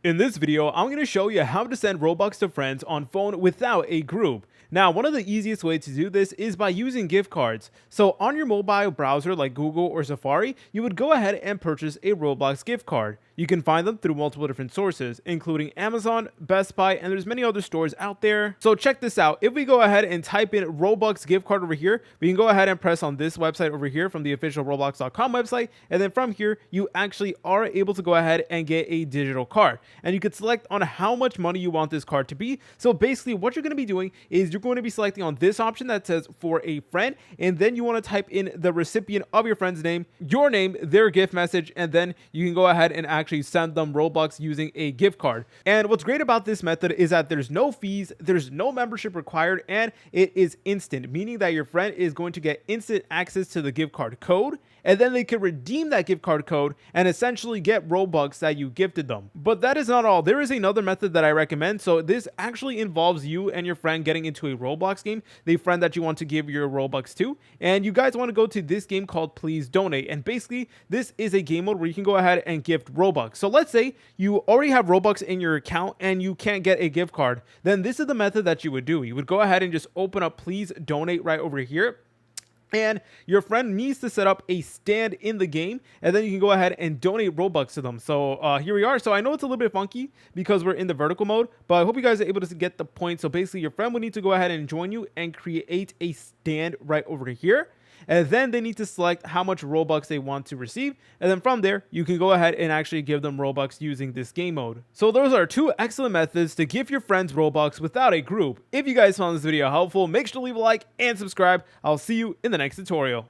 In this video, I'm going to show you how to send Robux to friends on phone without a group. Now, one of the easiest ways to do this is by using gift cards. So on your mobile browser like Google or Safari, you would go ahead and purchase a Roblox gift card. You can find them through multiple different sources, including Amazon, Best Buy, and there's many other stores out there. So check this out. If we go ahead and type in Robux gift card over here, we can go ahead and press on this website over here from the official Roblox.com website. And then from here, you actually are able to go ahead and get a digital card. And you could select on how much money you want this card to be. So basically what you're going to be doing is you're going to be selecting on this option that says for a friend, and then you want to type in the recipient of your friend's name, your name, their gift message, and then you can go ahead and actually send them Robux using a gift card. And what's great about this method is that there's no fees, there's no membership required, and it is instant, meaning that your friend is going to get instant access to the gift card code, and then they can redeem that gift card code and essentially get Robux that you gifted them. But that is not all. There is another method that I recommend. So this actually involves you and your friend getting into a Roblox game, the friend that you want to give your Robux to, and you guys want to go to this game called Please Donate. And basically this is a game mode where you can go ahead and gift Robux. So let's say you already have Robux in your account and you can't get a gift card. Then this is the method that you would do. You would go ahead and just open up Please Donate right over here. And your friend needs to set up a stand in the game, and then you can go ahead and donate Robux to them. So here we are. So I know it's a little bit funky because we're in the vertical mode, but I hope you guys are able to get the point. So basically your friend would need to go ahead and join you and create a stand right over here. And then they need to select how much Robux they want to receive. And then from there, you can go ahead and actually give them Robux using this game mode. So those are two excellent methods to give your friends Robux without a group. If you guys found this video helpful, make sure to leave a like and subscribe. I'll see you in the next tutorial.